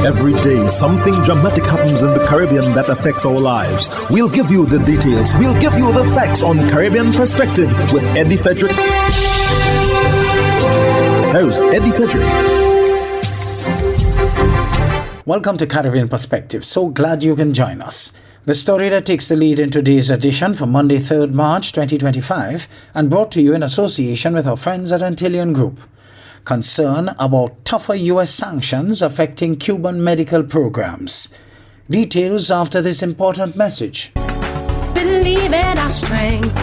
Every day, something dramatic happens in the Caribbean that affects our lives. We'll give you the details. We'll give you the facts on Caribbean Perspective with Eddie Frederick. Here's Eddie Frederick. Welcome to Caribbean Perspective. So glad you can join us. The story that takes the lead in today's edition for Monday, 3rd March 2025, and brought to you in association with our friends at Antillean Group. Concern about tougher U.S. sanctions affecting Cuban medical programs. Details after this important message. Believe in our strength,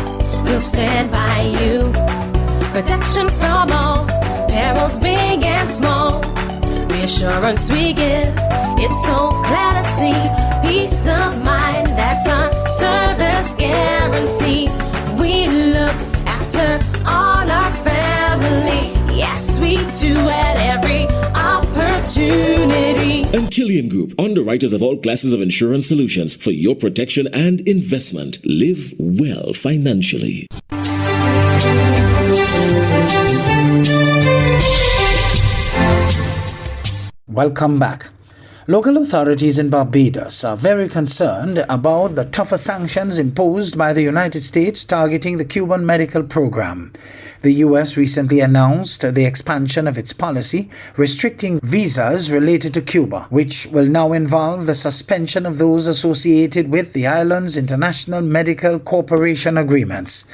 we'll stand by you. Protection from all, perils big and small. Reassurance we give, it's so clear to see. Peace of mind, that's our service guarantee. We look after all our family. Yes, we do at every opportunity. Antillean Group, underwriters of all classes of insurance solutions for your protection and investment. Live well financially. Welcome back. Local authorities in Barbados are very concerned about the tougher sanctions imposed by the United States targeting the Cuban medical program. The U.S. recently announced the expansion of its policy restricting visas related to Cuba, which will now involve the suspension of those associated with the island's international medical cooperation agreements.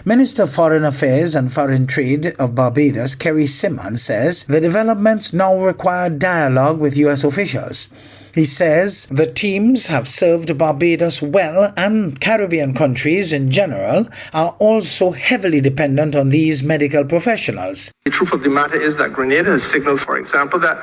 Minister of Foreign Affairs and Foreign Trade of Barbados, Kerry Simmons, says the developments now require dialogue with U.S. officials. He says the teams have served Barbados well, and Caribbean countries in general are also heavily dependent on these medical professionals. The truth of the matter is that Grenada has signaled, for example, that,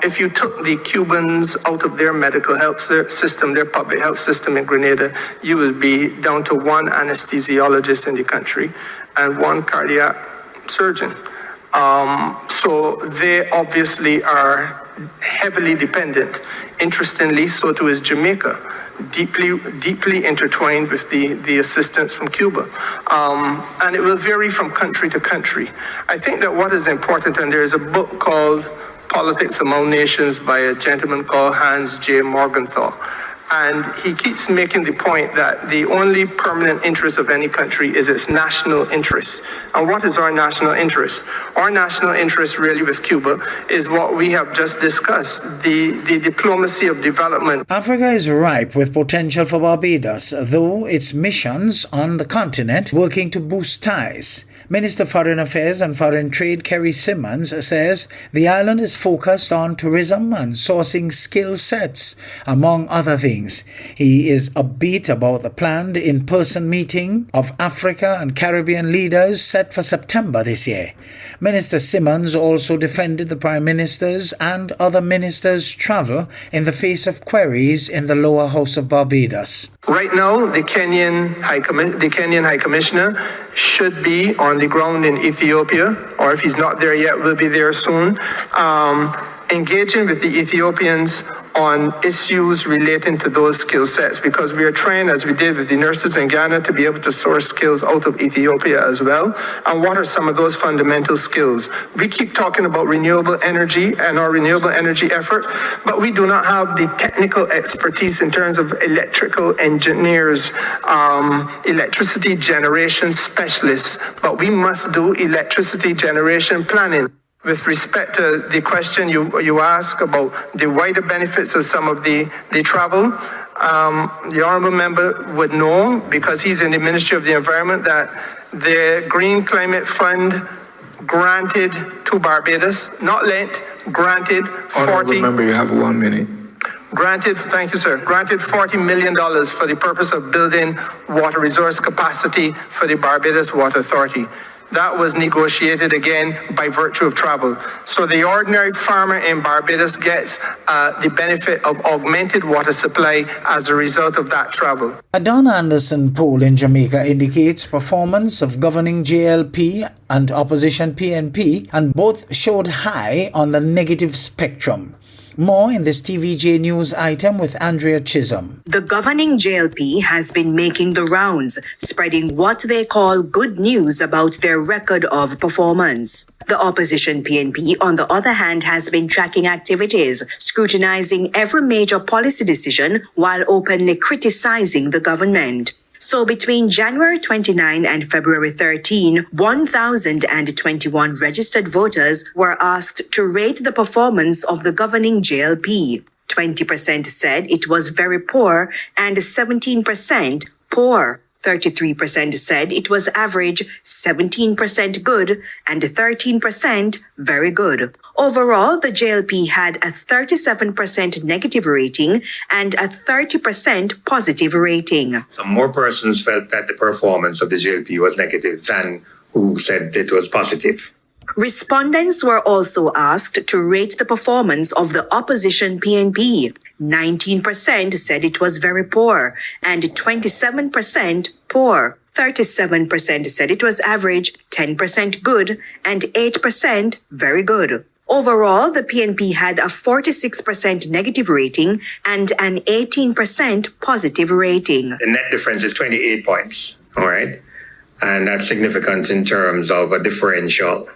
if you took the Cubans out of their medical health system, their public health system in Grenada, you would be down to one anesthesiologist in the country and one cardiac surgeon. So they obviously are heavily dependent. Interestingly, so too is Jamaica, deeply intertwined with the assistance from Cuba. And it will vary from country to country. I think that what is important, and there's a book called Politics Among Nations by a gentleman called Hans J. Morgenthau. And he keeps making the point that the only permanent interest of any country is its national interest. And what is our national interest? Our national interest really with Cuba is what we have just discussed, the diplomacy of development. Africa is ripe with potential for Barbados, though its missions on the continent working to boost ties. Minister of Foreign Affairs and Foreign Trade Kerry Simmons says the island is focused on tourism and sourcing skill sets, among other things. He is upbeat about the planned in-person meeting of Africa and Caribbean leaders set for September this year. Minister Simmons also defended the Prime Minister's and other ministers' travel in the face of queries in the lower house of Barbados. Right now, the Kenyan High Commissioner should be on the ground in Ethiopia, or if he's not there yet, will be there soon, engaging with the Ethiopians on issues relating to those skill sets, because we are trying, as we did with the nurses in Ghana, to be able to source skills out of Ethiopia as well. And what are some of those fundamental skills? We keep talking about renewable energy and our renewable energy effort, but we do not have the technical expertise in terms of electrical engineers, electricity generation specialists, but we must do electricity generation planning. With respect to the question you ask about the wider benefits of some of the travel, the honourable member would know, because he's in the Ministry of the Environment, that the Green Climate Fund granted to Barbados, not lent, granted 40... Honourable member, you have 1 minute. Thank you, sir. Granted $40 million for the purpose of building water resource capacity for the Barbados Water Authority. That was negotiated again by virtue of travel. So the ordinary farmer in Barbados gets the benefit of augmented water supply as a result of that travel. A Don Anderson poll in Jamaica indicates performance of governing JLP and opposition PNP, and both showed high on the negative spectrum. More in this TVJ News item with Andrea Chisholm. The governing JLP has been making the rounds, spreading what they call good news about their record of performance. The opposition PNP, on the other hand, has been tracking activities, scrutinizing every major policy decision while openly criticizing the government. So between January 29 and February 13, 1,021 registered voters were asked to rate the performance of the governing JLP. 20% said it was very poor and 17% poor. 33% said it was average, 17% good, and 13% very good. Overall, the JLP had a 37% negative rating and a 30% positive rating. More persons felt that the performance of the JLP was negative than who said it was positive. Respondents were also asked to rate the performance of the opposition PNP. 19% said it was very poor and 27% poor. 37% said it was average, 10% good, and 8% very good. Overall, the PNP had a 46% negative rating and an 18% positive rating. The net difference is 28 points, all right? And that's significant in terms of a differential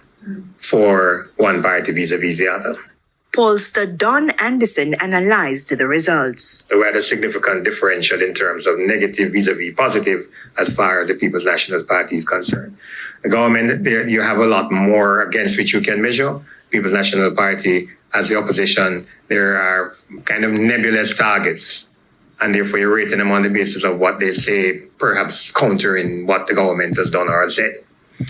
for one party vis-a-vis the other. Pollster Don Anderson analyzed the results. So we had a significant differential in terms of negative vis-a-vis positive as far as the People's National Party is concerned. The government, you have a lot more against which you can measure. People's National Party, as the opposition, there are kind of nebulous targets. And therefore you're rating them on the basis of what they say, perhaps countering what the government has done or said.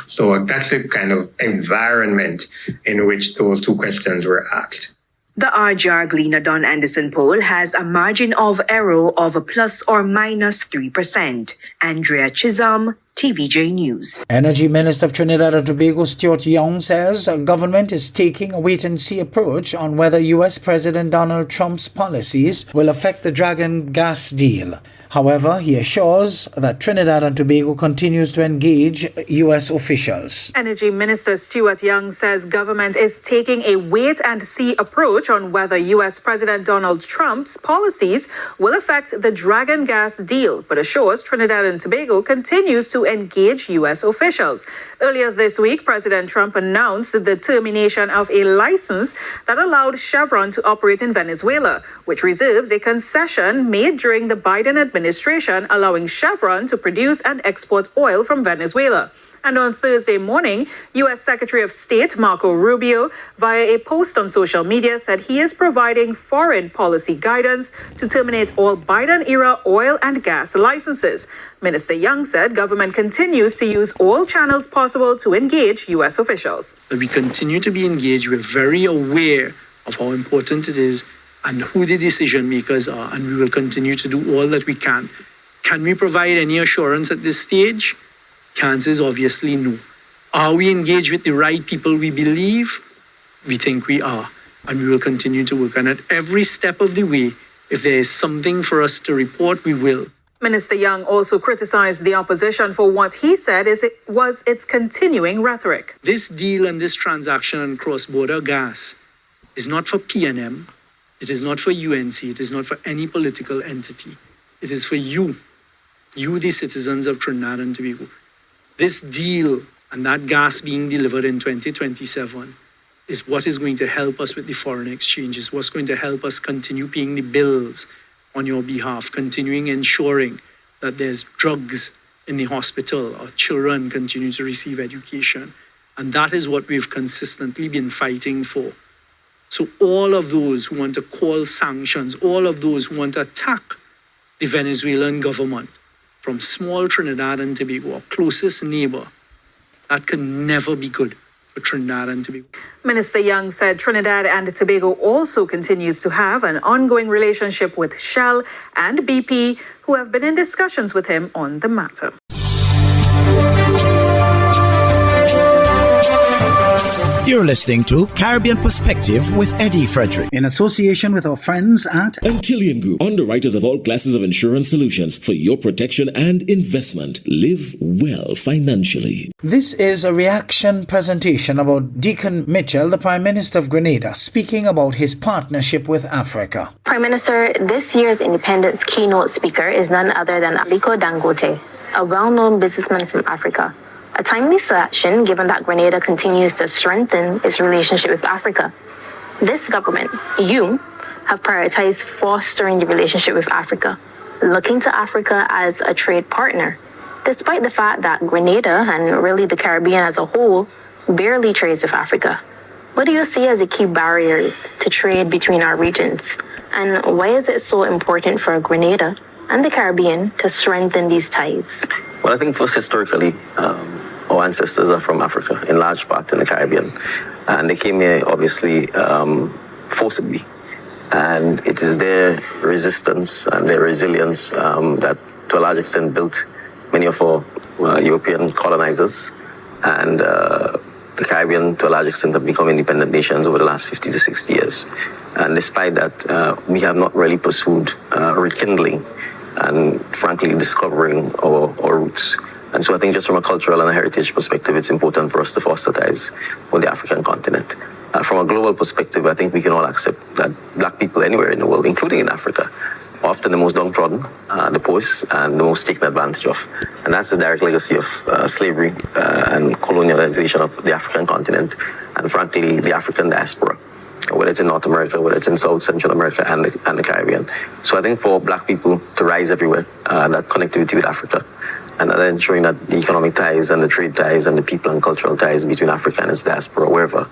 So that's the kind of environment in which those two questions were asked. The RJR Gleaner Don Anderson poll has a margin of error of plus or minus 3%. Andrea Chisholm, TVJ News. Energy Minister of Trinidad and Tobago Stuart Young says government is taking a wait-and-see approach on whether U.S. President Donald Trump's policies will affect the Dragon gas deal. However, he assures that Trinidad and Tobago continues to engage U.S. officials. Energy Minister Stuart Young says government is taking a wait-and-see approach on whether U.S. President Donald Trump's policies will affect the Dragon gas deal, but assures Trinidad and Tobago continues to engage U.S. officials. Earlier this week, President Trump announced the termination of a license that allowed Chevron to operate in Venezuela, which reserves a concession made during the Biden administration, allowing Chevron to produce and export oil from Venezuela. And on Thursday morning, U.S. Secretary of State Marco Rubio, via a post on social media, said he is providing foreign policy guidance to terminate all Biden-era oil and gas licenses. Minister Young said government continues to use all channels possible to engage U.S. officials. We continue to be engaged. We're very aware of how important it is and who the decision makers are, and we will continue to do all that we can. Can we provide any assurance at this stage? The answer is obviously no. Are we engaged with the right people we believe? We think we are, and we will continue to work. And at every step of the way, if there is something for us to report, we will. Minister Young also criticized the opposition for what he said was its continuing rhetoric. This deal and this transaction on cross-border gas is not for PNM. It is not for UNC. It is not for any political entity. It is for you, the citizens of Trinidad and Tobago. This deal and that gas being delivered in 2027 is what is going to help us with the foreign exchange, is what's going to help us continue paying the bills on your behalf, continuing ensuring that there's drugs in the hospital, our children continue to receive education. And that is what we've consistently been fighting for. So all of those who want to call sanctions, all of those who want to attack the Venezuelan government, from small Trinidad and Tobago, our closest neighbor, that can never be good for Trinidad and Tobago. Minister Young said Trinidad and Tobago also continues to have an ongoing relationship with Shell and BP, who have been in discussions with him on the matter. You're listening to Caribbean Perspective with Eddie Frederick. In association with our friends at Antillian Group, underwriters of all classes of insurance solutions for your protection and investment. Live well financially. This is a reaction presentation about Deacon Mitchell, the Prime Minister of Grenada, speaking about his partnership with Africa. Prime Minister, this year's Independence keynote speaker is none other than Aliko Dangote, a well-known businessman from Africa. A timely selection given that Grenada continues to strengthen its relationship with Africa. This government, you, have prioritized fostering the relationship with Africa, looking to Africa as a trade partner, despite the fact that Grenada, and really the Caribbean as a whole, barely trades with Africa. What do you see as the key barriers to trade between our regions? And why is it so important for Grenada and the Caribbean to strengthen these ties? Well, I think first, historically, our ancestors are from Africa, in large part in the Caribbean. And they came here, obviously, forcibly. And it is their resistance and their resilience that, to a large extent, built many of our European colonizers. And the Caribbean, to a large extent, have become independent nations over the last 50 to 60 years. And despite that, we have not really pursued rekindling and, frankly, discovering our roots. And so I think just from a cultural and a heritage perspective, it's important for us to foster ties with the African continent. From a global perspective, I think we can all accept that black people anywhere in the world, including in Africa, are often the most downtrodden, the poorest, and the most taken advantage of. And that's the direct legacy of slavery and colonialization of the African continent, and frankly, the African diaspora, whether it's in North America, whether it's in South Central America and the Caribbean. So I think for black people to rise everywhere, that connectivity with Africa, and ensuring that the economic ties and the trade ties and the people and cultural ties between Africa and its diaspora, wherever,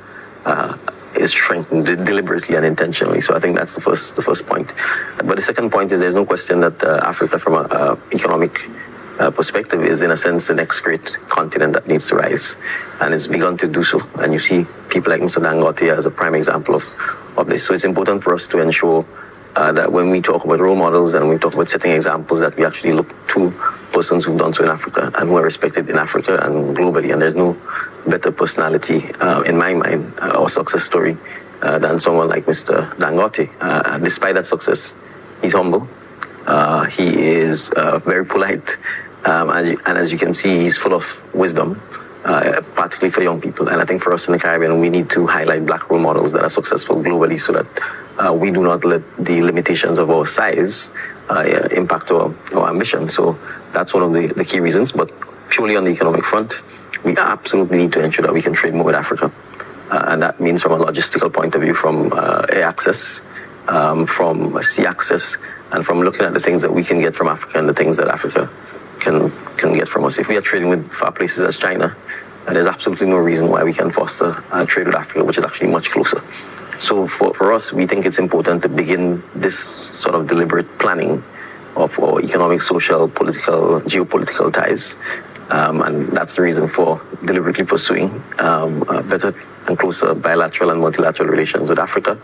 is strengthened deliberately and intentionally. So I think that's the first point. But the second point is there's no question that Africa, from an economic perspective, is in a sense the next great continent that needs to rise, and it's begun to do so. And you see people like Mr. Dangote as a prime example of this. So it's important for us to ensure that when we talk about role models and we talk about setting examples, that we actually look to persons who've done so in Africa and who are respected in Africa and globally. And there's no better personality, in my mind, or success story than someone like Mr. Dangote. Despite that success, he's humble. He is very polite. And as you can see, he's full of wisdom, particularly for young people. And I think for us in the Caribbean, we need to highlight black role models that are successful globally so that we do not let the limitations of our size impact our ambition. So that's one of the key reasons. But purely on the economic front, we absolutely need to ensure that we can trade more with Africa. And that means from a logistical point of view, from air access, from sea access, and from looking at the things that we can get from Africa and the things that Africa can get from us. If we are trading with far places as China, there's absolutely no reason why we can foster trade with Africa, which is actually much closer. So for us, we think it's important to begin this sort of deliberate planning of our economic, social, political, geopolitical ties. And that's the reason for deliberately pursuing better and closer bilateral and multilateral relations with Africa,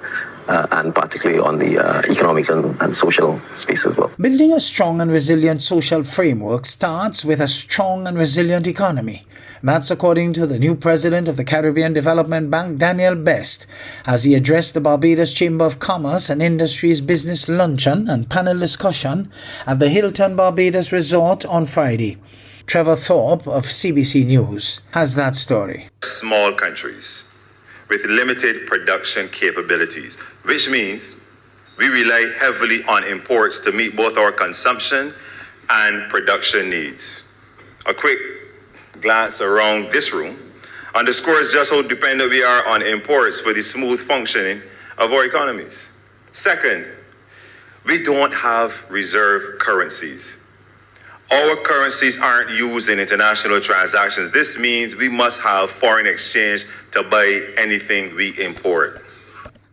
and particularly on the economic and social space as well. Building a strong and resilient social framework starts with a strong and resilient economy. That's according to the new president of the Caribbean Development Bank, Daniel Best, as he addressed the Barbados Chamber of Commerce and Industry's business luncheon and panel discussion at the Hilton Barbados Resort on Friday. Trevor Thorpe of CBC News has that story. Small countries with limited production capabilities, which means we rely heavily on imports to meet both our consumption and production needs. A quick glance around this room underscores just how dependent we are on imports for the smooth functioning of our economies. Second, we don't have reserve currencies. Our currencies aren't used in international transactions. This means we must have foreign exchange to buy anything we import.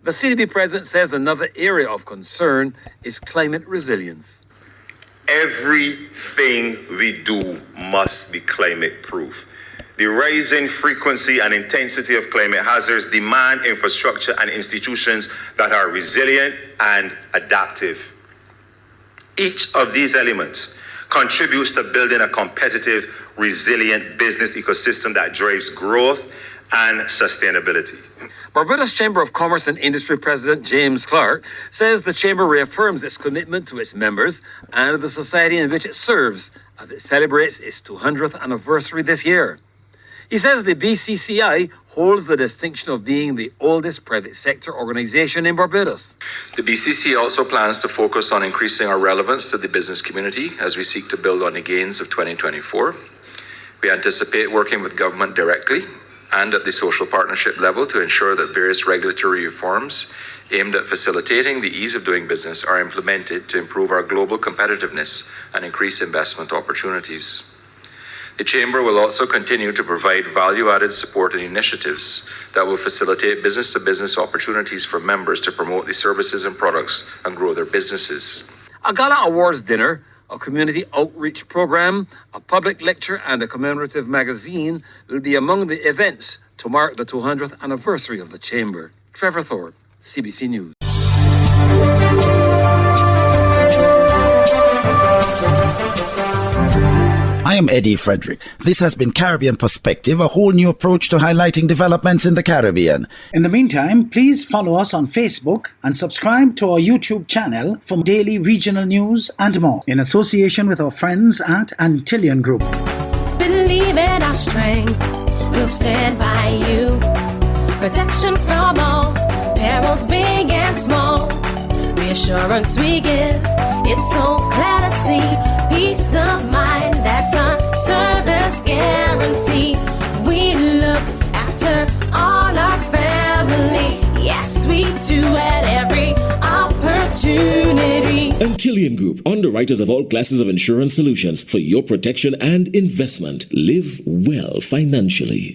The CDB president says another area of concern is climate resilience. Everything we do must be climate proof. The rising frequency and intensity of climate hazards demand infrastructure and institutions that are resilient and adaptive. Each of these elements contributes to building a competitive, resilient business ecosystem that drives growth and sustainability. Barbados Chamber of Commerce and Industry President James Clark says the Chamber reaffirms its commitment to its members and the society in which it serves as it celebrates its 200th anniversary this year. He says the BCCI holds the distinction of being the oldest private sector organization in Barbados. The BCC also plans to focus on increasing our relevance to the business community as we seek to build on the gains of 2024. We anticipate working with government directly and at the social partnership level to ensure that various regulatory reforms aimed at facilitating the ease of doing business are implemented to improve our global competitiveness and increase investment opportunities. The Chamber will also continue to provide value-added support and initiatives that will facilitate business-to-business opportunities for members to promote the services and products and grow their businesses. A gala awards dinner, a community outreach program, a public lecture, and a commemorative magazine will be among the events to mark the 200th anniversary of the Chamber. Trevor Thorpe, CBC News. I am Eddie Frederick. This has been Caribbean Perspective, a whole new approach to highlighting developments in the Caribbean. In the meantime, please follow us on Facebook and subscribe to our YouTube channel for daily regional news and more, in association with our friends at Antillian Group. Believe in our strength, we'll stand by you. Protection from all perils, big and small. Reassurance we give, it's so clear to see. Peace of mind, that's our service guarantee. We look after all our family. Yes, we do at every opportunity. Antillian Group, underwriters of all classes of insurance solutions for your protection and investment. Live well financially.